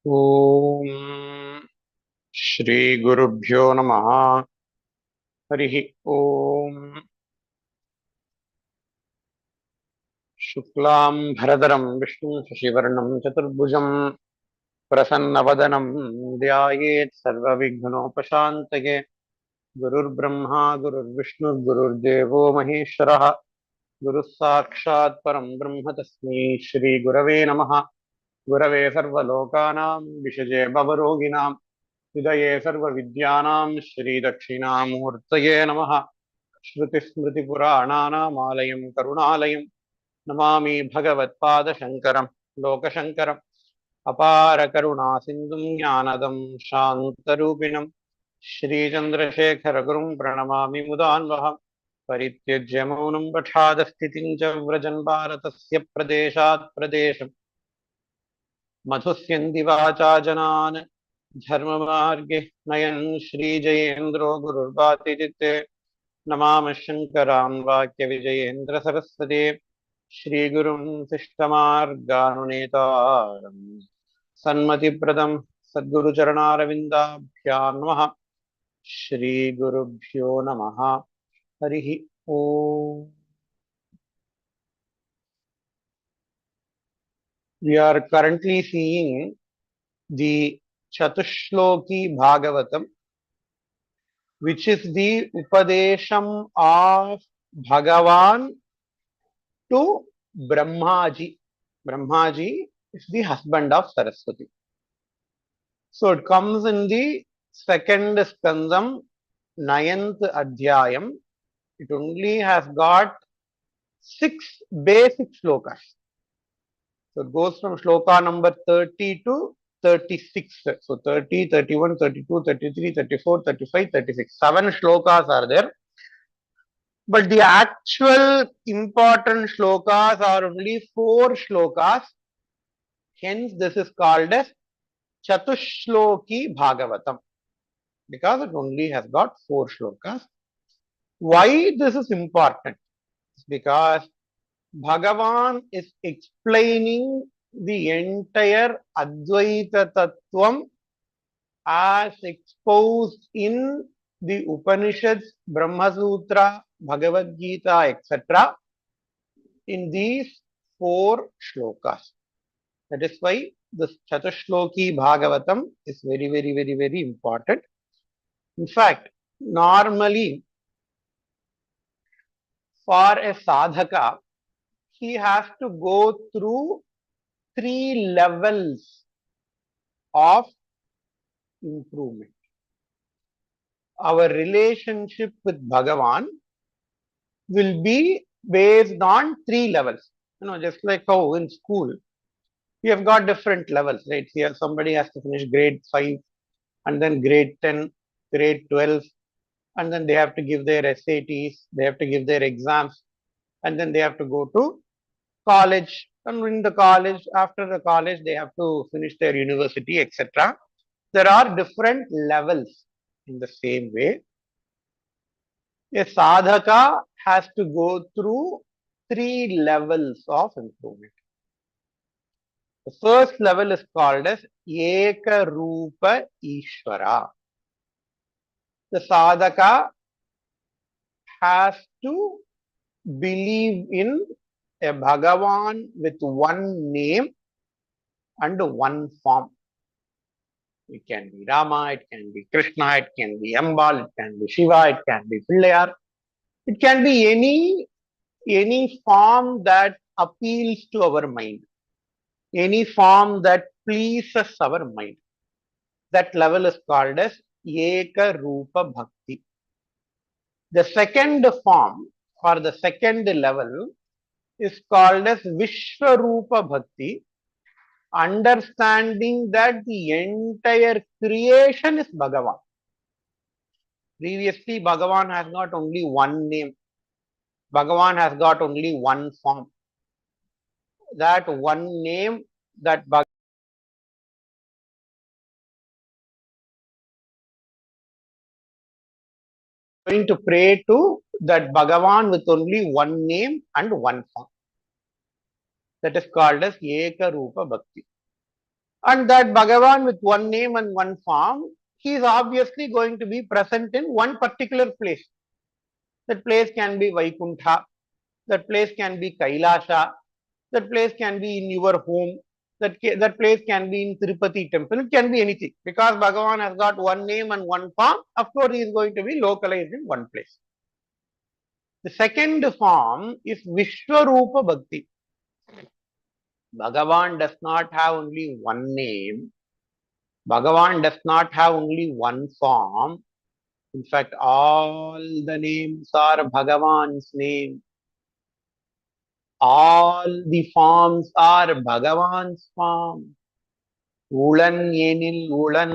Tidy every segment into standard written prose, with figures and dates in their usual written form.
ओम श्री गुरुभ्यो नमः। हरि ओम। शुक्लां भरधरं विष्णुं शशिवर्णं चतुर्भुजं प्रसन्नवदनं ध्यायेत् सर्वविघ्नोपशान्तये। गुरुर्ब्रह्मा गुरुर्विष्णुर्गुरुर्देवो महेश्वरः। गुरुः साक्षात् परं ब्रह्म तस्मै श्रीगुरवे नमः। गुरवे सर्वलोकानां विषजे भवरोगिणां हृदये सर्वविद्यानां श्रीदक्षिणामूर्तये नमः। श्रुतिस्मृतिपुराणानामालयं करुणालयं नमामि भगवत्पादशङ्करं लोकशङ्करम्। अपारकरुणासिन्धुं ज्ञानदं शान्तरूपिणं श्रीचन्द्रशेखरगुरुं प्रणमामि मुदान्वहम्। परित्यज्य मौनं पठादस्थितिं च व्रजन् भारतस्य प्रदेशात् प्रदेशम् मधुस्यन्ति वाचा जनान् धर्ममार्गे नयन् श्रीजयेन्द्रो गुरुर्वाति चित्ते नमामः शङ्करान् वाक्यविजयेन्द्र सरस्वती श्रीगुरुं शिष्टमार्गानुनेतारम् सन्मतिप्रदं सद्गुरुचरणारविन्दाभ्यां नमः। श्रीगुरुभ्यो नमः। हरिः ओम्। We are currently seeing the chatushloki Bhagavatam, which is the Upadesham of Bhagavan to Brahmaji. Brahmaji is the husband of Saraswati. So it comes in the second skandam, ninth adhyayam. It only has got 6 basic shlokas. So it goes from shloka number 30 to 36. So 30, 31, 32, 33, 34, 35, 36. 7 shlokas are there. But the actual important shlokas are only 4 shlokas. Hence, this is called as chatushloki Bhagavatam, because it only has got 4 shlokas. Why this is important? It's because Bhagavan is explaining the entire Advaita Tattvam as exposed in the Upanishads, Brahma Sutra, Bhagavad Gita, etc. in these 4 shlokas. That is why this chatushloki Bhagavatam is very important. In fact, normally for a sadhaka, he has to go through 3 levels of improvement. Our relationship with Bhagavan will be based on 3 levels. Just like how in school, we have got different levels, right? Here somebody has to finish grade 5 and then grade 10, grade 12, and then they have to give their SATs, they have to give their exams, and then they have to go to college. And in the college, after the college, they have to finish their university, etc. There are different levels. In the same way, a sadhaka has to go through 3 levels of improvement. The first level is called as Eka Rupa Ishvara. The sadhaka has to believe in a Bhagavan with one name and one form. It can be Rama, it can be Krishna, it can be Ambal, it can be Shiva, it can be Pillayar. It can be any form that appeals to our mind, any form that pleases our mind. That level is called as Eka Rupa Bhakti. The second form or the second level is called as Vishwarupa Bhakti, understanding that the entire creation is Bhagavan. Previously, Bhagavan has got only one name. Bhagavan has got only one form. That one name, that Bhagavan is going to pray to that Bhagavan with only one name and one form. That is called as Eka Rupa Bhakti. And that Bhagavan with one name and one form, he is obviously going to be present in one particular place. That place can be Vaikuntha, that place can be Kailasha, that place can be in your home, that place can be in Tirupati temple, it can be anything. Because Bhagavan has got one name and one form, of course he is going to be localized in one place. The second form is Vishwarupa Bhakti. Bhagavan does not have only one name. Bhagavan does not have only one form. In fact, all the names are Bhagavan's name. All the forms are Bhagavan's form. Ulan yenil ulan,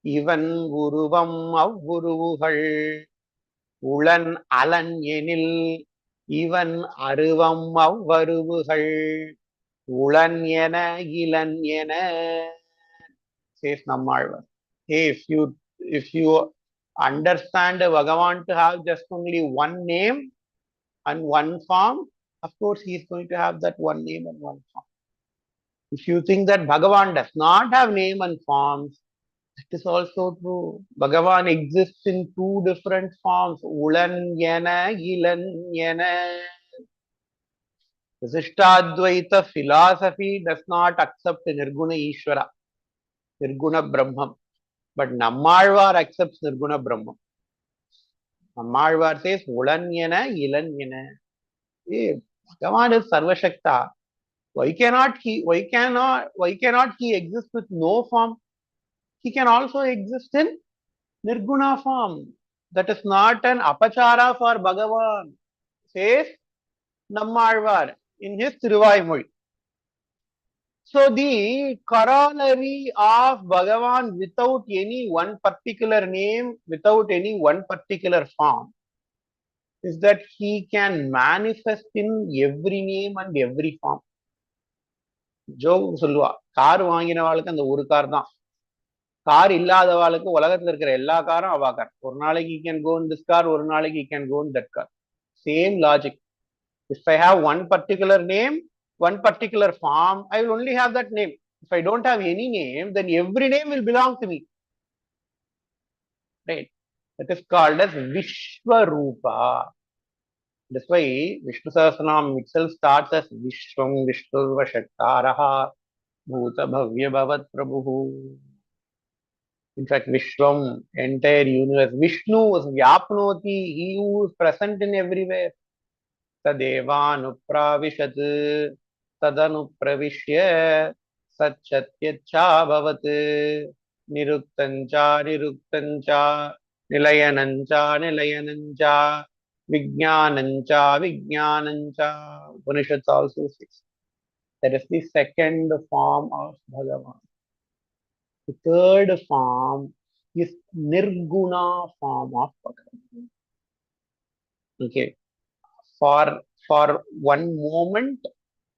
ivan uruvam avvuruvugal. Ulan alan yenil, ivan aruvam avvaruvugal. Ulan yena ilan yena, says Nammalvar. Hey, if you understand Bhagavan to have just only one name and one form, of course he is going to have that one name and one form. If you think that Bhagavan does not have name and forms, that is also true. Bhagavan exists in two different forms. Ulan yana, ilan yana. Visishtadvaita philosophy does not accept Nirguna Ishvara, Nirguna Brahman. But Nammalvar accepts Nirguna Brahman. Nammalvar says Ulan yana, ilan yana. Hey, Bhagavan is Sarvashakta. Why cannot he exist with no form? He can also exist in Nirguna form. That is not an apachara for Bhagavan, says Nammalvar in his Thiruvaimozhi. So the corollary of Bhagavan without any one particular name, without any one particular form, is that he can manifest in every name and every form. Joke சொல்லுவா, car வாங்கினவாளுக்கு அந்த ஒரு car தான், car இல்லாதவாளுக்கு உலகத்துல இருக்கிற எல்லா காரும் அவா car. ஒரு நாளைக்கு can go in this car, ஒரு நாளைக்கு can go in that car. Same logic. If I have one particular name, one particular form, I will only have that name. If I don't have any name, then every name will belong to me. Right? That is called as Vishwarupa. That's why Vishnu Sahasranam itself starts as Vishwam Vishnurva Shaktaraha Bhuta Bhavya Bhavat Prabhu. In fact, Vishwam, entire universe. Vishnu is Vyapnoti, he who is present in everywhere. Tadevanupravishat tadanupravishya satchatyaccha bhavat niruktancha niruktancha nilayanancha nilayanancha vijnanancha vijnanancha. Upanishads also says that is the second form of Bhagavan. The third form is Nirguna form of Bhagavan. Okay. For one moment,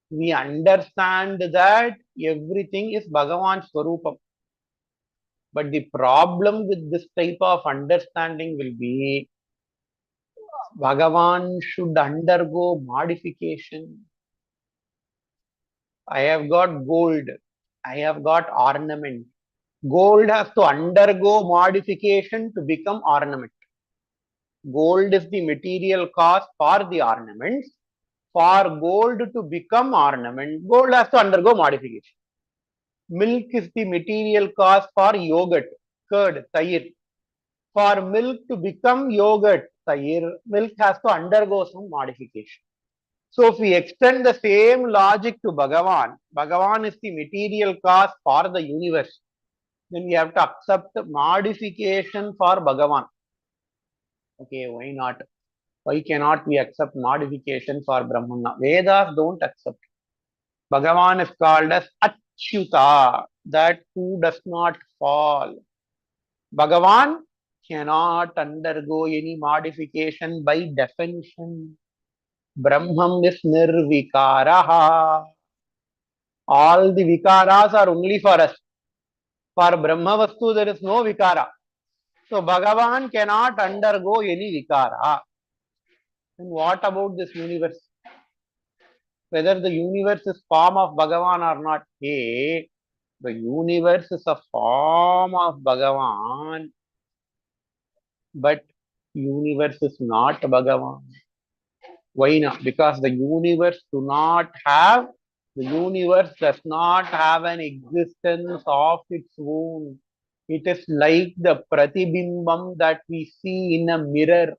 we understand that everything is Bhagavan Swarupam. But the problem with this type of understanding will be Bhagavan should undergo modification. I have got gold. I have got ornament. Gold has to undergo modification to become ornament. Gold is the material cost for the ornaments. For gold to become ornament, gold has to undergo modification. Milk is the material cost for yogurt, curd, tair. For milk to become yogurt, tair, milk has to undergo some modification. So if we extend the same logic to Bhagavan, Bhagavan is the material cost for the universe, then we have to accept modification for Bhagavan. Okay, why not? Why cannot we accept modification for Brahmana? Vedas don't accept. Bhagavan is called as Achyuta, that who does not fall. Bhagavan cannot undergo any modification by definition. Brahman is nirvikaraha. All the vikaras are only for us. For Brahma Vastu, there is no vikara. So Bhagavan cannot undergo any vikara. And what about this universe? Whether the universe is form of Bhagavan or not, hey, The universe is a form of Bhagavan, but universe is not Bhagavan. Why not? Because the universe does not have an existence of its own. It is like the pratibhimbam that we see in a mirror.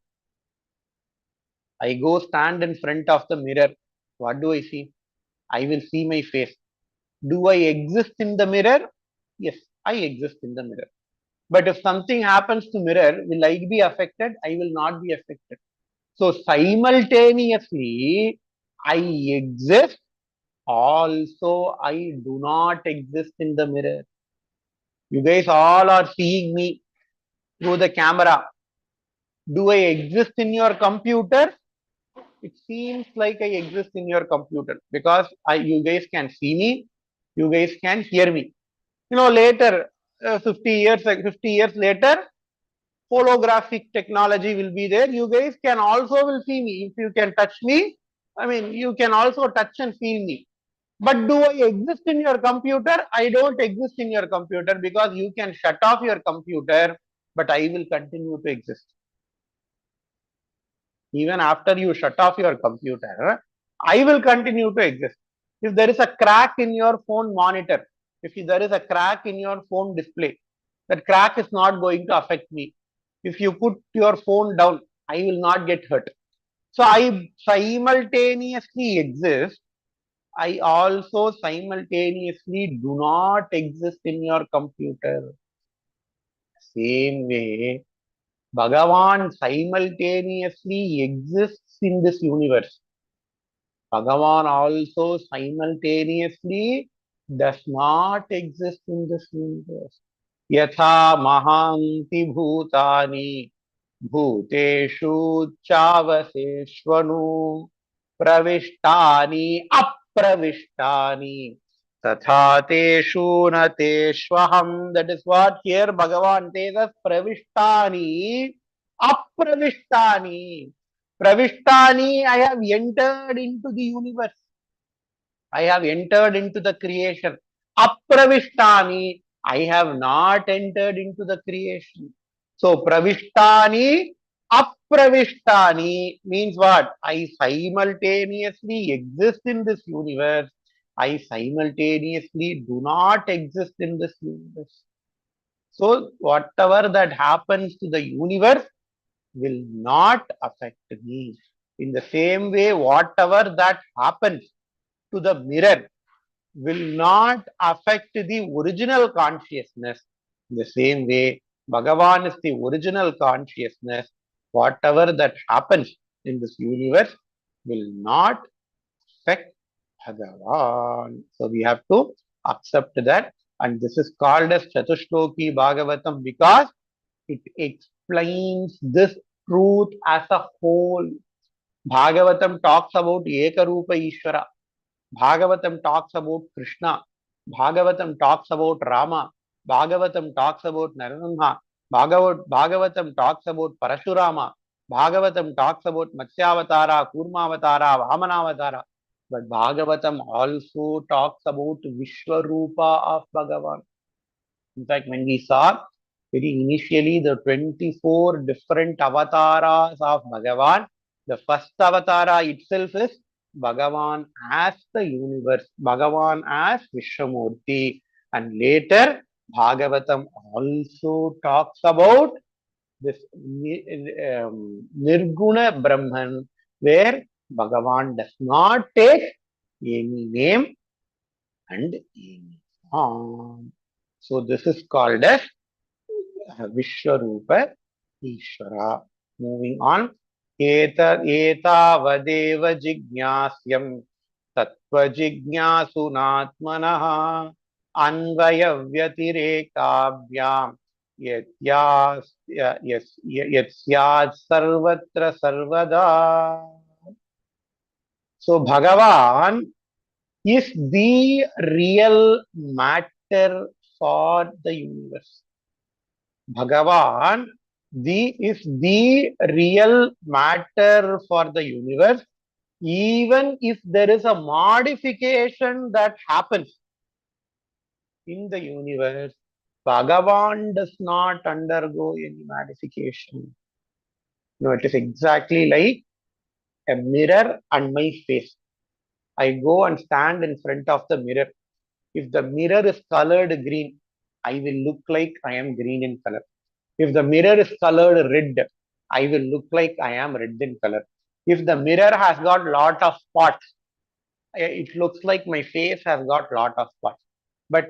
I go stand in front of the mirror. What do I see? I will see my face. Do I exist in the mirror? Yes, I exist in the mirror. But if something happens to mirror, will I be affected? I will not be affected. So simultaneously, I exist, also I do not exist in the mirror. You guys all are seeing me through the camera. Do I exist in your computer? It seems like I exist in your computer because you guys can see me, you guys can hear me. Later, 50 years later, holographic technology will be there. You guys can also will see me. If you can touch me, I mean, you can also touch and feel me. But do I exist in your computer? I don't exist in your computer because you can shut off your computer, but I will continue to exist. Even after you shut off your computer, I will continue to exist. If there is a crack in your phone monitor, if there is a crack in your phone display, that crack is not going to affect me. If you put your phone down, I will not get hurt. So I simultaneously exist. I also simultaneously do not exist in your computer. Same way, Bhagavan simultaneously exists in this universe. Bhagavan also simultaneously does not exist in this universe. Yatha mahanti bhutani bhuteshu chavaseshvanu pravishtani apravishtani tatha teshu nateshvaham. That is what here Bhagavan says as pravishtani apravishtani. Pravishtani, I have entered into the universe. I have entered into the creation. Apravishtani, I have not entered into the creation. So pravishtani, apravishtani means what? I simultaneously exist in this universe. I simultaneously do not exist in this universe. So whatever that happens to the universe will not affect me. In the same way, whatever that happens to the mirror will not affect the original consciousness. In the same way, Bhagavan is the original consciousness. Whatever that happens in this universe will not affect Bhagavan. So we have to accept that. And this is called as chatushloki bagavatham because it explains this truth as a whole. Bhagavatam talks about Ekarupa Ishvara. Bhagavatam talks about Krishna. Bhagavatam talks about Rama. Bhagavatam talks about Narasimha. Bhagavatam talks about Parashurama. Bhagavatam talks about Matsyavatara, Kurmavatara, Vamanavatara. But Bhagavatam also talks about Vishwarupa of Bhagavan. In fact, when we saw very initially the 24 different avatars of Bhagavan, the first avatara itself is Bhagavan as the universe, Bhagavan as Vishwamurti, and later Bhagavatam also talks about this Nirguna Brahman, where Bhagavan does not take any name and any form. So this is called as Vishwarupa Ishvara. Moving on. Etavadeva jignasyam tattva jignasunatmanaha anvaya vyatirekabhyam yasyad sarvatra sarvada. So Bhagavan is the real matter for the universe. Bhagavan is the real matter for the universe. Even if there is a modification that happens, in the universe, Bhagavan does not undergo any modification. No, it is exactly like a mirror and my face. I go and stand in front of the mirror. If the mirror is colored green, I will look like I am green in color. If the mirror is colored red, I will look like I am red in color. If the mirror has got lot of spots, it looks like my face has got lot of spots. But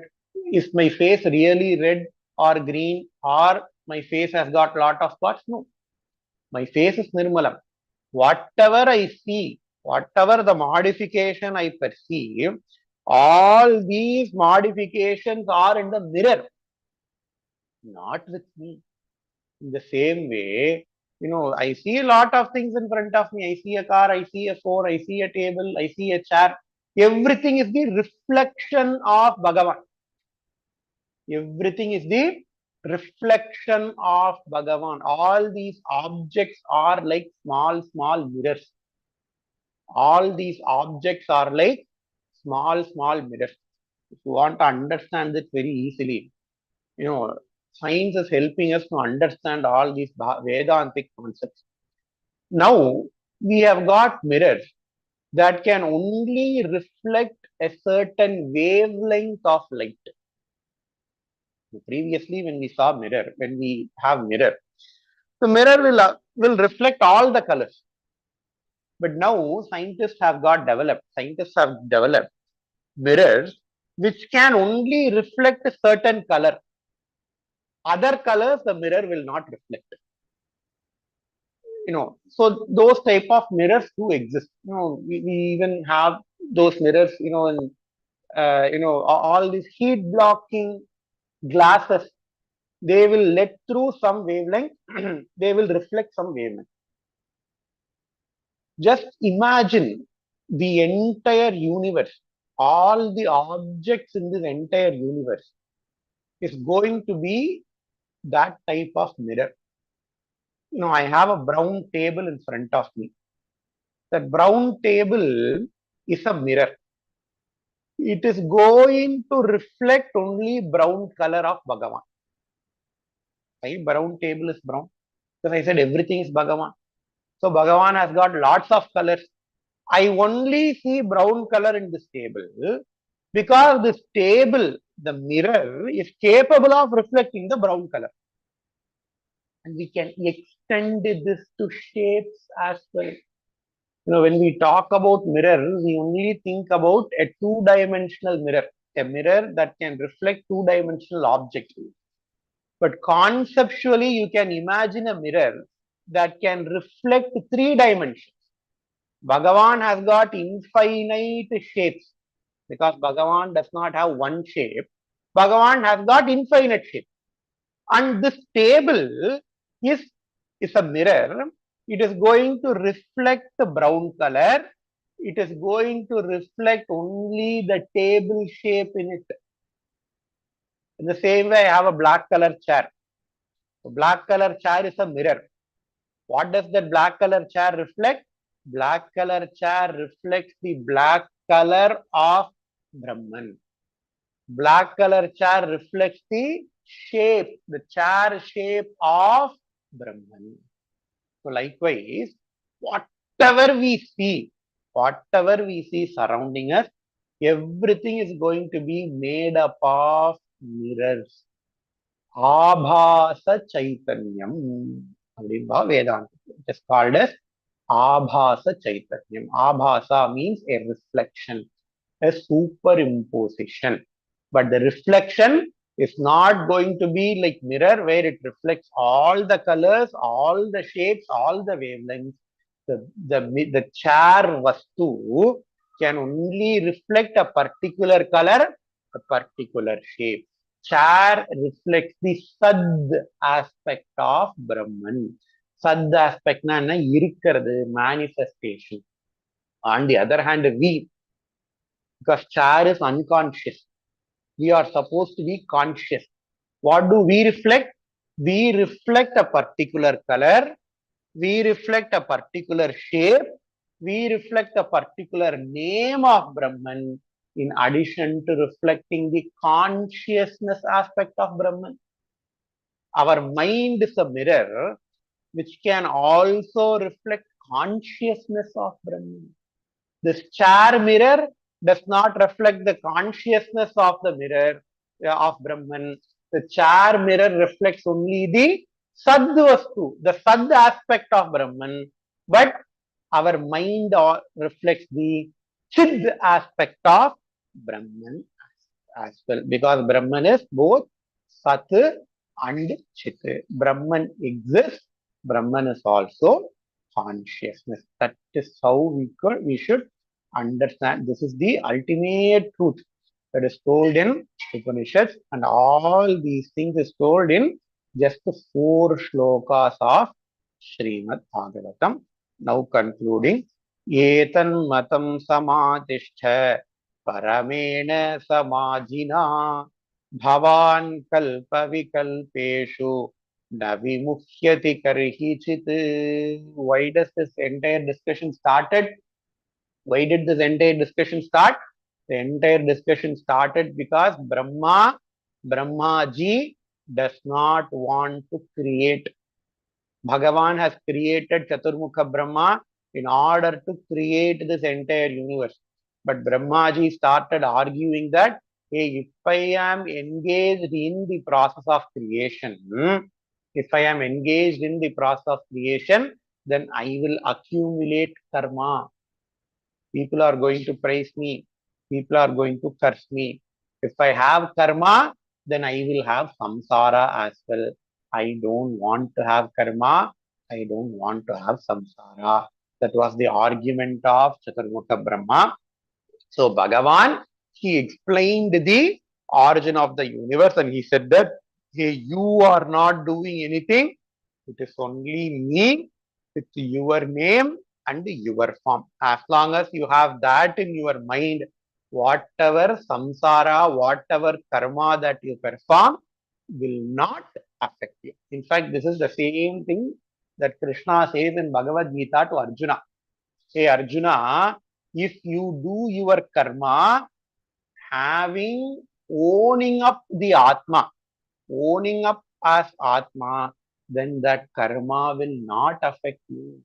is my face really red or green, or my face has got lot of spots? No. My face is nirmalam. Whatever I see, whatever the modification I perceive, all these modifications are in the mirror, not with me. In the same way, I see a lot of things in front of me. I see a car, I see a phone, I see a table, I see a chair. Everything is the reflection of Bhagavan. Everything is the reflection of Bhagavan. All these objects are like small, small mirrors. All these objects are like small, small mirrors. If you want to understand it very easily, science is helping us to understand all these Vedantic concepts. Now, we have got mirrors that can only reflect a certain wavelength of light. Previously, when we have mirror, the mirror will reflect all the colors. But now scientists have developed mirrors which can only reflect a certain color. Other colors, the mirror will not reflect. So those type of mirrors do exist. We even have those mirrors, in all these heat blocking glasses, they will let through some wavelength, they will reflect some wavelength. Just imagine the entire universe, all the objects in this entire universe is going to be that type of mirror. I have a brown table in front of me. That brown table is a mirror. It is going to reflect only brown color of Bhagavan. Why brown table is brown? Because I said everything is Bhagavan. So Bhagavan has got lots of colors. I only see brown color in this table because this table, the mirror, is capable of reflecting the brown color. And we can extend this to shapes as well. When we talk about mirror, we only think about a two-dimensional mirror, a mirror that can reflect two-dimensional objects. But conceptually, you can imagine a mirror that can reflect three dimensions. Bhagavan has got infinite shapes because Bhagavan does not have one shape. Bhagavan has got infinite shapes. And this table is a mirror. It is going to reflect the brown color. It is going to reflect only the table shape in it. In the same way, I have a black color chair. The black color chair is a mirror. What does that black color chair reflect? Black color chair reflects the black color of Brahman. Black color chair reflects the chair shape of Brahman. So likewise, whatever we see surrounding us, everything is going to be made up of mirrors. Abhasa Chaitanyam. Vedanta. It is called as Abhasa Chaitanyam. Abhasa means a reflection, a superimposition. But the reflection is not going to be like mirror where it reflects all the colors, all the shapes, all the wavelengths. The chair vastu can only reflect a particular color, a particular shape. Chair reflects the sad aspect of Brahman. Sad aspect na irukkiradhu, manifestation. On the other hand, because chair is unconscious, we are supposed to be conscious. What do we reflect? We reflect a particular color, we reflect a particular shape, we reflect a particular name of Brahman, in addition to reflecting the consciousness aspect of Brahman. Our mind is a mirror which can also reflect consciousness of Brahman. This chair mirror does not reflect the consciousness of the mirror of Brahman. The chair mirror reflects only the Sadvastu, the Sad aspect of Brahman, but our mind reflects the Chid aspect of Brahman as well, because Brahman is both Sat and Chit. Brahman exists, Brahman is also consciousness. That is how we should understand. This is the ultimate truth that is told in Upanishads, and all these things is told in just 4 shlokas of Srimad Bhagavatam. Now concluding, Etan matam samadhishtha paramena samajina bhavan kalpa vikalpeshu navimuhyati karhichit. Why does this entire discussion started? Why did this entire discussion start? The entire discussion started because Brahmaji does not want to create. Bhagavan has created Chaturmukha Brahma in order to create this entire universe. But Brahmaji started arguing that, hey, if I am engaged in the process of creation, then I will accumulate karma. People are going to praise me. People are going to curse me. If I have karma, then I will have samsara as well. I don't want to have karma. I don't want to have samsara. That was the argument of Chaturmukha Brahma. So Bhagavan, he explained the origin of the universe, and he said that, hey, you are not doing anything. It is only me with your name and your form. As long as you have that in your mind, whatever samsara, whatever karma that you perform will not affect you. In fact, this is the same thing that Krishna says in Bhagavad Gita to Arjuna. Hey Arjuna, if you do your karma, owning up the Atma, owning up as Atma, then that karma will not affect you.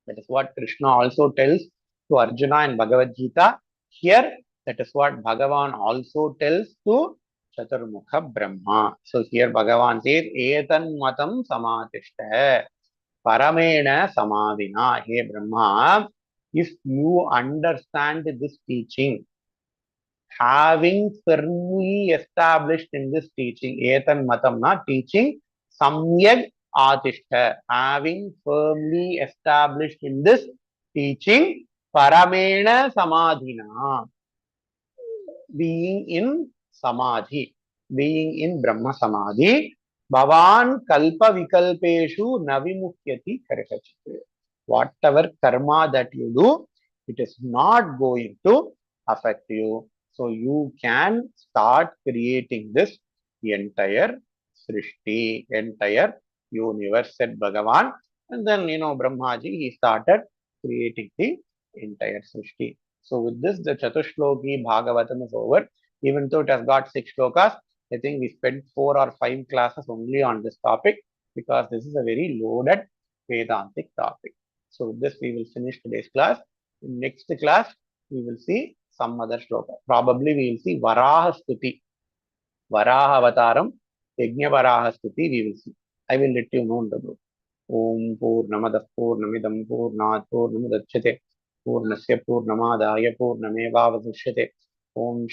That is what Krishna also tells to Arjuna in Bhagavad Gita. Here, that is what Bhagavan also tells to Chaturmukha Brahma. So here Bhagavan says, Etan matam samatishta paramena samadhina. Hey Brahma, if you understand this teaching, having firmly established in this teaching, Etan matam na teaching, samyak atishta, having firmly established in this teaching, paramena samadhina, being in samadhi, being in Brahma samadhi, bhavan kalpa vikalpeshu navimuhyati karkachit. Whatever karma that you do, it is not going to affect you. So you can start creating this entire Srishti, entire universe, said Bhagavan. And then, Brahmaji, he started creating the entire Srishti. So with this, the chatushloki Bhagavatam is over. Even though it has got 6 shlokas, I think we spent 4 or 5 classes only on this topic because this is a very loaded Vedantic topic. So with this, we will finish today's class. In next class, we will see some other shloka. Probably we will see Varaha Stuti, Varaha Avataram, Yajna Varaha Stuti, we will see. I will let you know in the group. Om Purnamadah Purnamidam Purnat Purnamudachyate Purnasya Purnamadaaya Purnamevavadushyate Om